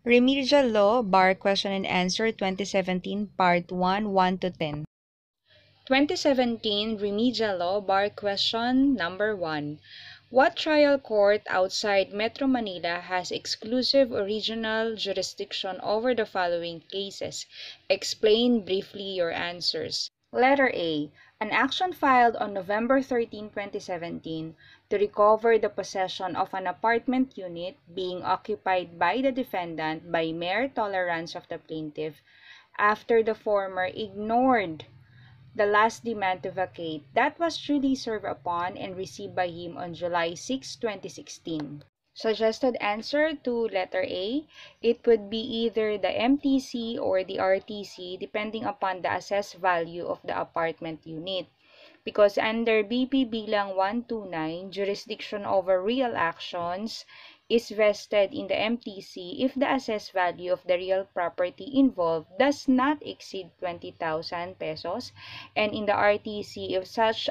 Remedial Law, Bar Question and Answer 2017, Part 1, 1 to 10. 2017 Remedial Law, Bar Question number 1. What trial court outside Metro Manila has exclusive original jurisdiction over the following cases? Explain briefly your answers. Letter A. An action filed on November 13, 2017 to recover the possession of an apartment unit being occupied by the defendant by mere tolerance of the plaintiff after the former ignored the last demand to vacate that was duly served upon and received by him on July 6, 2016. Suggested answer to letter A, it would be either the MTC or the RTC depending upon the assessed value of the apartment unit. Because under BP bilang 129, jurisdiction over real actions is vested in the MTC if the assessed value of the real property involved does not exceed 20,000 pesos, and in the RTC if such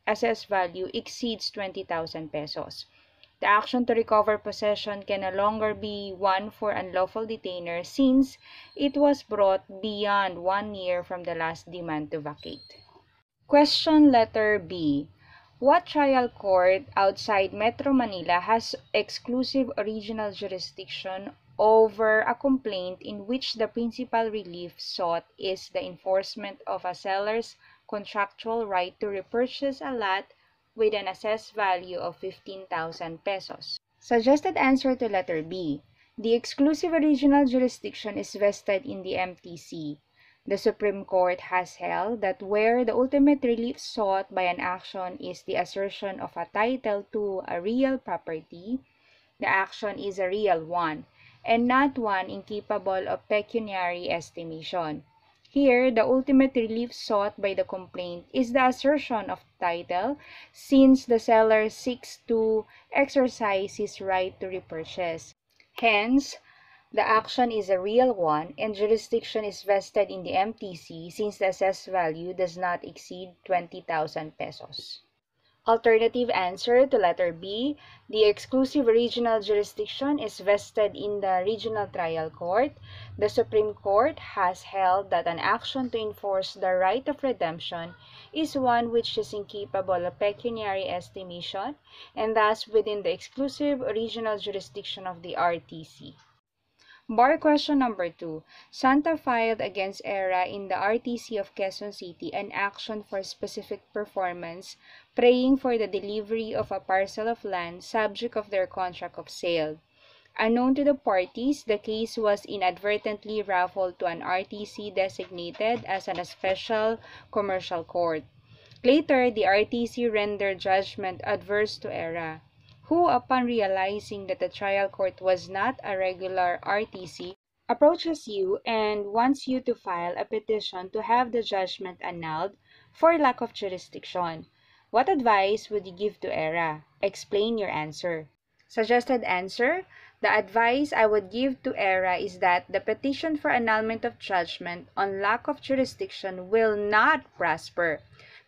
assessed value exceeds 20,000 pesos. The action to recover possession can no longer be one for unlawful detainer since it was brought beyond 1 year from the last demand to vacate. Question letter B. What trial court outside Metro Manila has exclusive original jurisdiction over a complaint in which the principal relief sought is the enforcement of a seller's contractual right to repurchase a lot with an assessed value of 15,000 pesos? Suggested answer to letter B. The exclusive original jurisdiction is vested in the MTC. The Supreme Court has held that where the ultimate relief sought by an action is the assertion of a title to a real property, the action is a real one, and not one incapable of pecuniary estimation. Here, the ultimate relief sought by the complaint is the assertion of title, since the seller seeks to exercise his right to repurchase. Hence, the action is a real one, and jurisdiction is vested in the MTC since the assessed value does not exceed 20,000 pesos. Alternative answer to letter B, the exclusive regional jurisdiction is vested in the regional trial court. The Supreme Court has held that an action to enforce the right of redemption is one which is incapable of pecuniary estimation and thus within the exclusive regional jurisdiction of the RTC. Bar question number 2. Santa filed against ERA in the RTC of Quezon City an action for specific performance, praying for the delivery of a parcel of land subject of their contract of sale. Unknown to the parties, the case was inadvertently raffled to an RTC designated as a special commercial court. Later, the RTC rendered judgment adverse to ERA, who, upon realizing that the trial court was not a regular RTC, approaches you and wants you to file a petition to have the judgment annulled for lack of jurisdiction. What advice would you give to ERA? Explain your answer. Suggested answer: the advice I would give to ERA is that the petition for annulment of judgment on lack of jurisdiction will not prosper,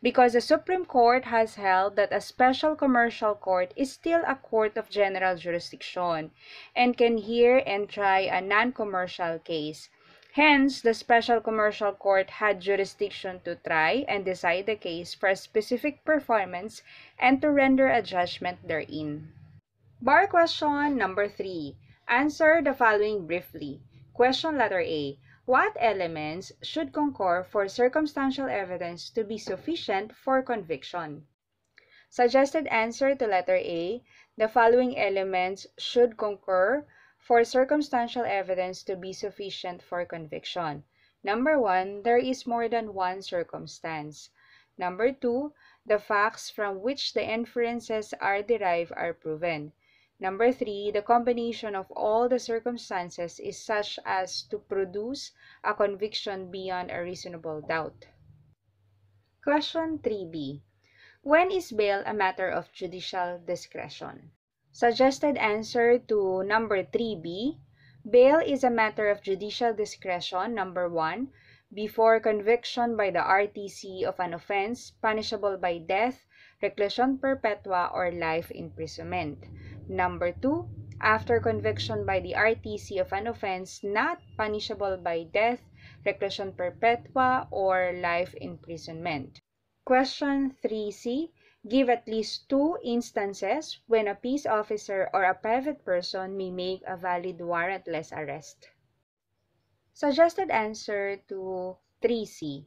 because the Supreme Court has held that a special commercial court is still a court of general jurisdiction and can hear and try a non-commercial case. Hence, the special commercial court had jurisdiction to try and decide the case for a specific performance and to render a judgment therein. Bar question number 3. Answer the following briefly. Question letter A. What elements should concur for circumstantial evidence to be sufficient for conviction? Suggested answer to letter A. The following elements should concur for circumstantial evidence to be sufficient for conviction. Number 1, there is more than one circumstance. Number 2, the facts from which the inferences are derived are proven. Number 3, the combination of all the circumstances is such as to produce a conviction beyond a reasonable doubt. Question 3B. When is bail a matter of judicial discretion? Suggested answer to number 3B. Bail is a matter of judicial discretion, number 1, before conviction by the RTC of an offense punishable by death, reclusion perpetua, or life imprisonment. Number 2, after conviction by the RTC of an offense not punishable by death, reclusion perpetua, or life imprisonment. Question 3C. Give at least 2 instances when a peace officer or a private person may make a valid warrantless arrest. Suggested answer to 3C.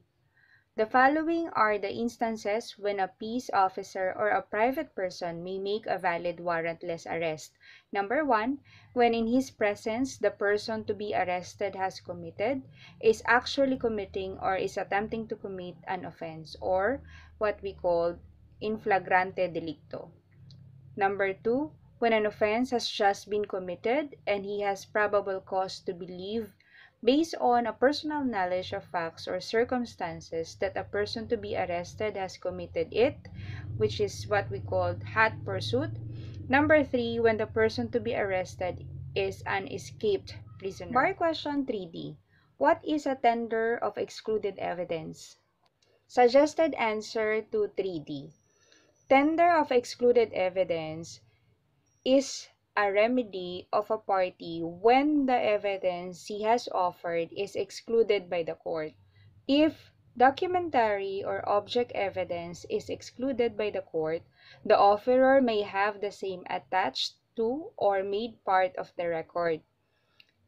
The following are the instances when a peace officer or a private person may make a valid warrantless arrest. Number 1, when in his presence the person to be arrested has committed, is actually committing, or is attempting to commit an offense, or what we call in flagrante delicto. Number 2, when an offense has just been committed and he has probable cause to believe, based on a personal knowledge of facts or circumstances, that a person to be arrested has committed it, which is what we call hot pursuit. Number 3, when the person to be arrested is an escaped prisoner. Bar question 3D. What is a tender of excluded evidence? Suggested answer to 3D. Tender of excluded evidence is a remedy of a party when the evidence he has offered is excluded by the court. If documentary or object evidence is excluded by the court, the offerer may have the same attached to or made part of the record.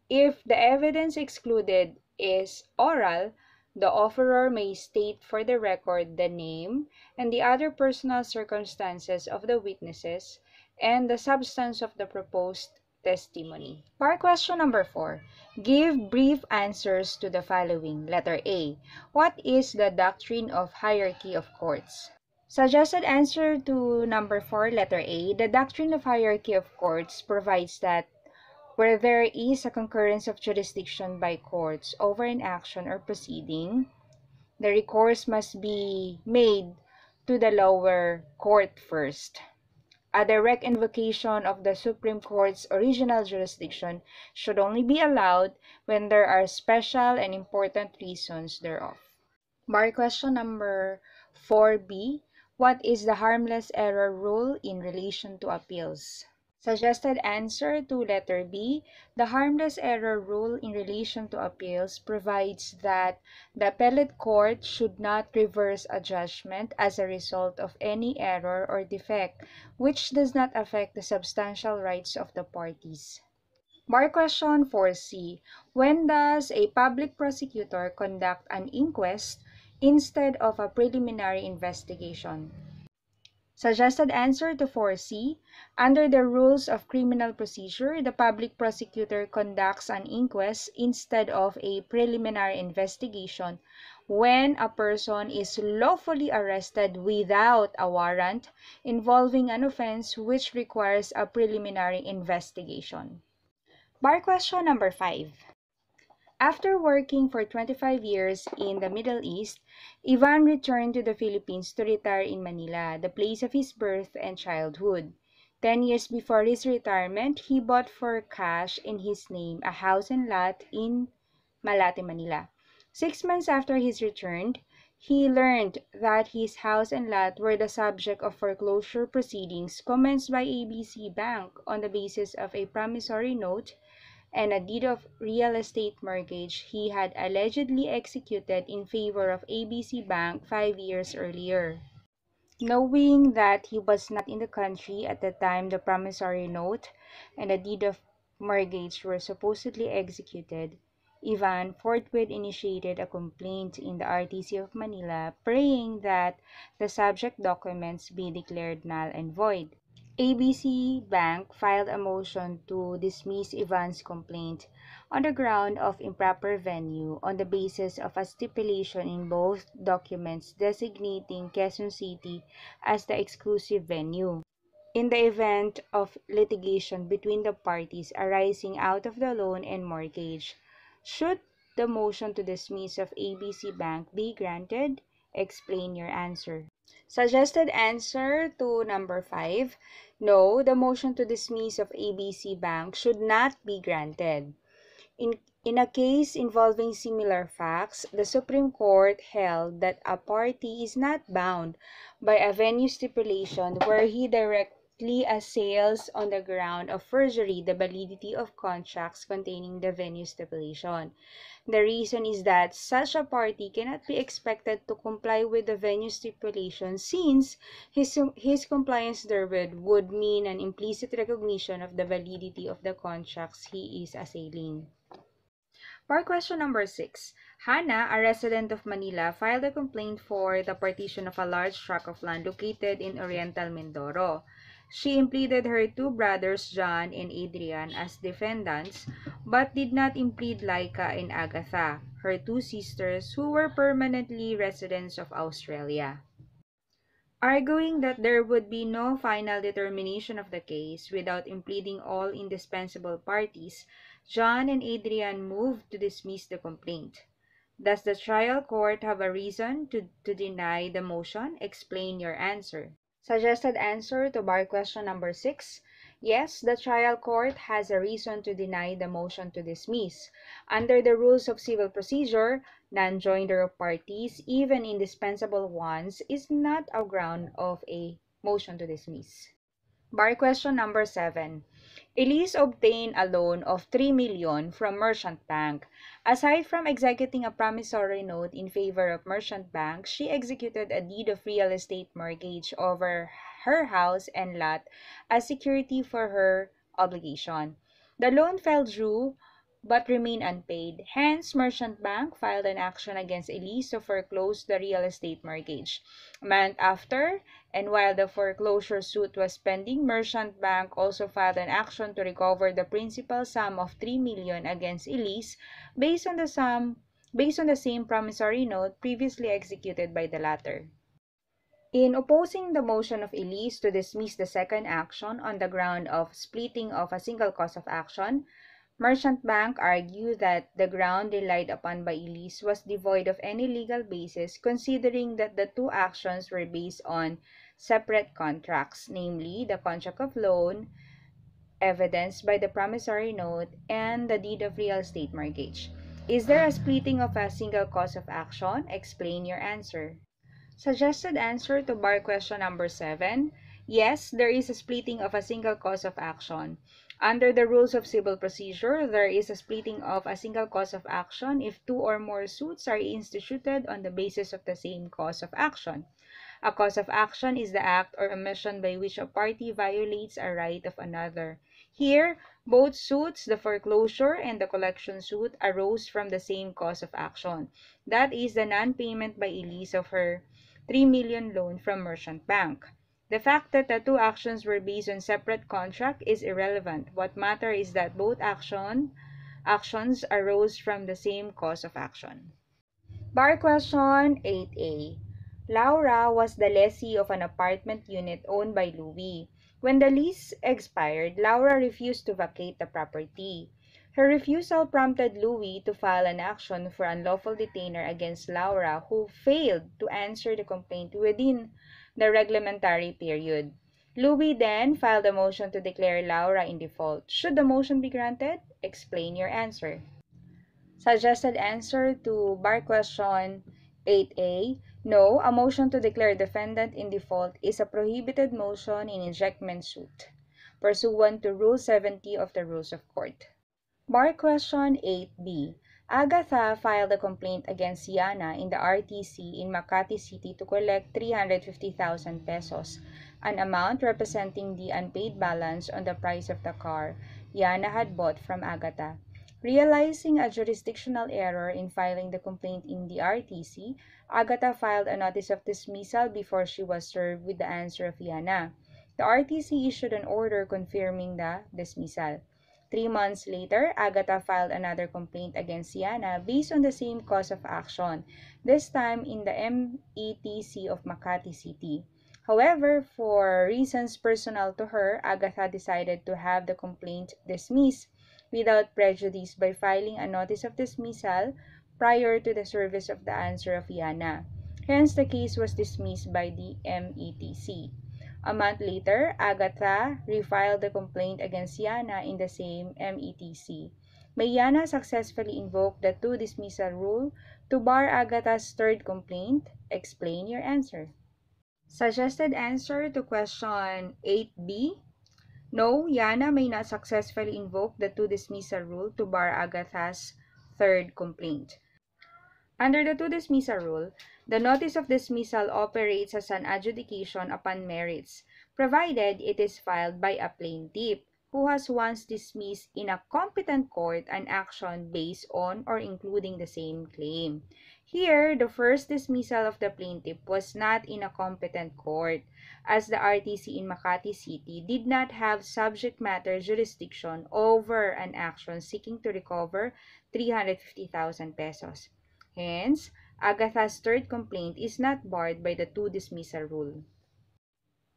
If the evidence excluded is oral, the offerer may state for the record the name and the other personal circumstances of the witnesses and the substance of the proposed testimony. Bar question number 4. Give brief answers to the following. Letter A. What is the doctrine of hierarchy of courts? Suggested answer to number 4, letter A. The doctrine of hierarchy of courts provides that where there is a concurrence of jurisdiction by courts over an action or proceeding, the recourse must be made to the lower court first. A direct invocation of the Supreme Court's original jurisdiction should only be allowed when there are special and important reasons thereof. Bar question number 4B. What is the harmless error rule in relation to appeals? Suggested answer to letter B. The harmless error rule in relation to appeals provides that the appellate court should not reverse a judgment as a result of any error or defect which does not affect the substantial rights of the parties. Bar question 4C. When does a public prosecutor conduct an inquest instead of a preliminary investigation? Suggested answer to 4C. Under the rules of criminal procedure, the public prosecutor conducts an inquest instead of a preliminary investigation when a person is lawfully arrested without a warrant involving an offense which requires a preliminary investigation. Bar question number 5. After working for 25 years in the Middle East, Ivan returned to the Philippines to retire in Manila, the place of his birth and childhood. 10 years before his retirement, he bought for cash in his name a house and lot in Malate, Manila. 6 months after his return, he learned that his house and lot were the subject of foreclosure proceedings commenced by ABC Bank on the basis of a promissory note and a deed of real estate mortgage he had allegedly executed in favor of ABC Bank 5 years earlier. Knowing that he was not in the country at the time the promissory note and a deed of mortgage were supposedly executed, Ivan forthwith initiated a complaint in the RTC of Manila, praying that the subject documents be declared null and void. ABC Bank filed a motion to dismiss Ivan's complaint on the ground of improper venue on the basis of a stipulation in both documents designating Quezon City as the exclusive venue. In the event of litigation between the parties arising out of the loan and mortgage, should the motion to dismiss of ABC Bank be granted? Explain your answer. Suggested answer to number 5. No, the motion to dismiss of ABC Bank should not be granted. In a case involving similar facts, the Supreme Court held that a party is not bound by a venue stipulation where he assails on the ground of forgery the validity of contracts containing the venue stipulation. The reason is that such a party cannot be expected to comply with the venue stipulation since his compliance therewith would mean an implicit recognition of the validity of the contracts he is assailing. For question number 6, Hannah, a resident of Manila, filed a complaint for the partition of a large tract of land located in Oriental Mindoro. She impleaded her two brothers, John and Adrian, as defendants, but did not implead Laika and Agatha, her two sisters, who were permanently residents of Australia. Arguing that there would be no final determination of the case without impleading all indispensable parties, John and Adrian moved to dismiss the complaint. Does the trial court have a reason to deny the motion? Explain your answer. Suggested answer to bar question number 6. Yes, the trial court has a reason to deny the motion to dismiss. Under the rules of civil procedure, non-joinder of parties, even indispensable ones, is not a ground of a motion to dismiss. Bar question number 7. Elise obtained a loan of 3 million from Merchant Bank. Aside from executing a promissory note in favor of Merchant Bank, she executed a deed of real estate mortgage over her house and lot as security for her obligation. The loan fell due but remained unpaid. Hence, Merchant Bank filed an action against Elise to foreclose the real estate mortgage. A month after, and while the foreclosure suit was pending, Merchant Bank also filed an action to recover the principal sum of 3 million against Elise based on the same promissory note previously executed by the latter. In opposing the motion of Elise to dismiss the second action on the ground of splitting of a single cause of action, Merchant Bank argued that the ground relied upon by Elise was devoid of any legal basis considering that the two actions were based on separate contracts, namely the contract of loan, evidenced by the promissory note, and the deed of real estate mortgage. Is there a splitting of a single cause of action? Explain your answer. Suggested answer to bar question number 7. Yes, there is a splitting of a single cause of action. Under the rules of civil procedure, there is a splitting of a single cause of action if two or more suits are instituted on the basis of the same cause of action. A cause of action is the act or omission by which a party violates a right of another. Here, both suits, the foreclosure and the collection suit, arose from the same cause of action. That is the non-payment by Elise of her 3 million loan from Merchant Bank. The fact that the two actions were based on separate contract is irrelevant. What matters is that both actions arose from the same cause of action. Bar question 8A. Laura was the lessee of an apartment unit owned by Louis. When the lease expired, Laura refused to vacate the property. Her refusal prompted Louis to file an action for unlawful detainer against Laura, who failed to answer the complaint within the reglementary period. Louis then filed a motion to declare Laura in default. Should the motion be granted? Explain your answer. Suggested answer to bar question 8A. No, a motion to declare defendant in default is a prohibited motion in ejectment suit, pursuant to Rule 70 of the Rules of Court. Bar question 8B. Agatha filed a complaint against Yana in the RTC in Makati City to collect 350,000 pesos, an amount representing the unpaid balance on the price of the car Yana had bought from Agatha. Realizing a jurisdictional error in filing the complaint in the RTC, Agatha filed a notice of dismissal before she was served with the answer of Yana. The RTC issued an order confirming the dismissal. 3 months later, Agatha filed another complaint against Yana based on the same cause of action, this time in the METC of Makati City. However, for reasons personal to her, Agatha decided to have the complaint dismissed without prejudice by filing a notice of dismissal prior to the service of the answer of Yana. Hence, the case was dismissed by the METC. A month later, Agatha refiled the complaint against Yana in the same METC. May Yana successfully invoke the two dismissal rule to bar Agatha's third complaint? Explain your answer. Suggested answer to question 8B. No, Yana may not successfully invoke the two-dismissal rule to bar Agatha's third complaint. Under the two-dismissal rule, the notice of dismissal operates as an adjudication upon merits, provided it is filed by a plaintiff who has once dismissed in a competent court an action based on or including the same claim. Here, the first dismissal of the plaintiff was not in a competent court, as the RTC in Makati City did not have subject matter jurisdiction over an action seeking to recover 350,000 pesos. Hence, Agatha's third complaint is not barred by the two-dismissal rule.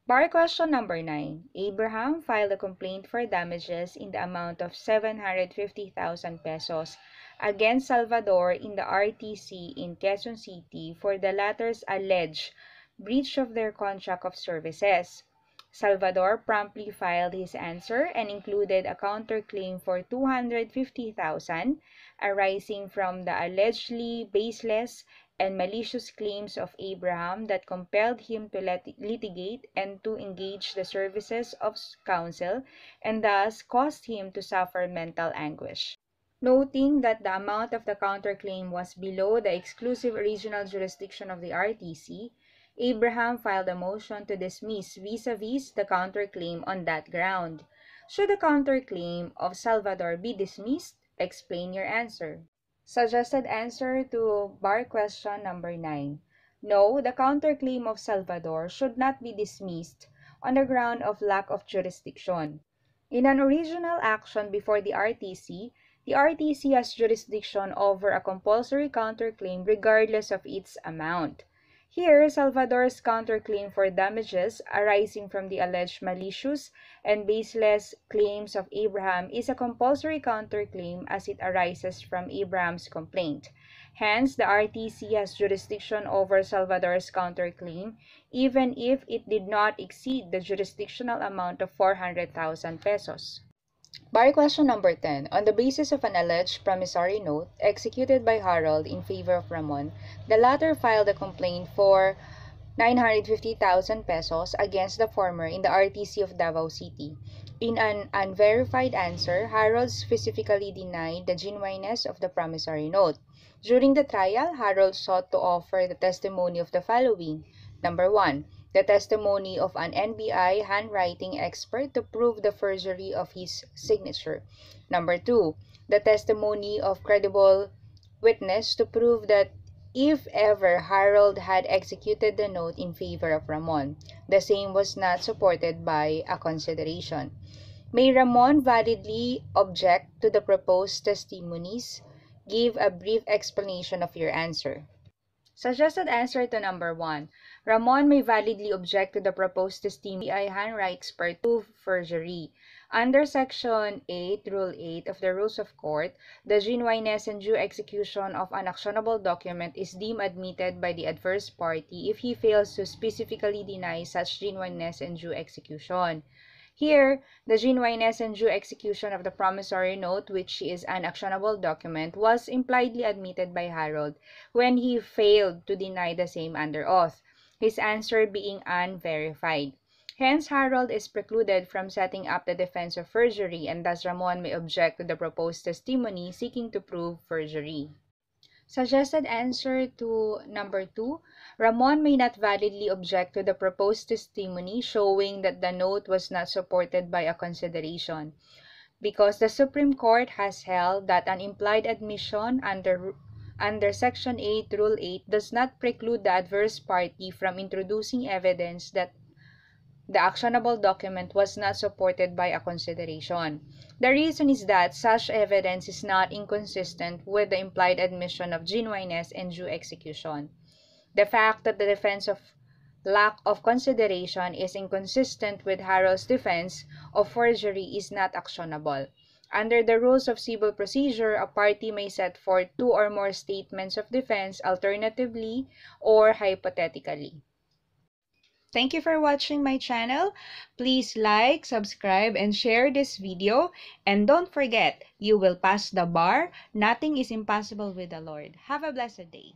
Bar question number 9. Abraham filed a complaint for damages in the amount of 750,000 pesos against Salvador in the RTC in Quezon City for the latter's alleged breach of their contract of services. Salvador promptly filed his answer and included a counterclaim for 250,000 arising from the allegedly baseless and malicious claims of Abraham that compelled him to litigate and to engage the services of counsel and thus caused him to suffer mental anguish. Noting that the amount of the counterclaim was below the exclusive original jurisdiction of the RTC, Abraham filed a motion to dismiss vis-a-vis the counterclaim on that ground. Should the counterclaim of Salvador be dismissed? Explain your answer. Suggested answer to bar question number 9. No, the counterclaim of Salvador should not be dismissed on the ground of lack of jurisdiction. In an original action before the RTC has jurisdiction over a compulsory counterclaim regardless of its amount. Here, Salvador's counterclaim for damages arising from the alleged malicious and baseless claims of Abraham is a compulsory counterclaim as it arises from Abraham's complaint. Hence, the RTC has jurisdiction over Salvador's counterclaim even if it did not exceed the jurisdictional amount of 400,000 pesos. Bar question number 10. On the basis of an alleged promissory note executed by Harold in favor of Ramon, the latter filed a complaint for 950,000 pesos against the former in the RTC of Davao City. In an unverified answer, Harold specifically denied the genuineness of the promissory note. During the trial, Harold sought to offer the testimony of the following. Number 1. The testimony of an NBI handwriting expert to prove the forgery of his signature. Number 2. The testimony of credible witness to prove that if ever Harold had executed the note in favor of Ramon, the same was not supported by a consideration. May Ramon validly object to the proposed testimonies? Give a brief explanation of your answer. Suggested answer to number 1. Ramon may validly object to the proposed testimony I handwrite expert to forgery. Under Section 8, Rule 8 of the Rules of Court, the genuineness and due execution of an actionable document is deemed admitted by the adverse party if he fails to specifically deny such genuineness and due execution. Here, the genuineness and due execution of the promissory note, which is an actionable document, was impliedly admitted by Harold when he failed to deny the same under oath, his answer being unverified. Hence, Harold is precluded from setting up the defense of forgery, and thus Ramon may object to the proposed testimony seeking to prove forgery. Suggested answer to number 2. Ramon may not validly object to the proposed testimony showing that the note was not supported by a consideration, because the Supreme Court has held that an implied admission under Section 8, Rule 8 does not preclude the adverse party from introducing evidence that the actionable document was not supported by a consideration. The reason is that such evidence is not inconsistent with the implied admission of genuineness and due execution. The fact that the defense of lack of consideration is inconsistent with Harold's defense of forgery is not actionable. Under the rules of civil procedure, a party may set forth 2 or more statements of defense alternatively or hypothetically. Thank you for watching my channel. Please like, subscribe, and share this video. And don't forget, you will pass the bar. Nothing is impossible with the Lord. Have a blessed day.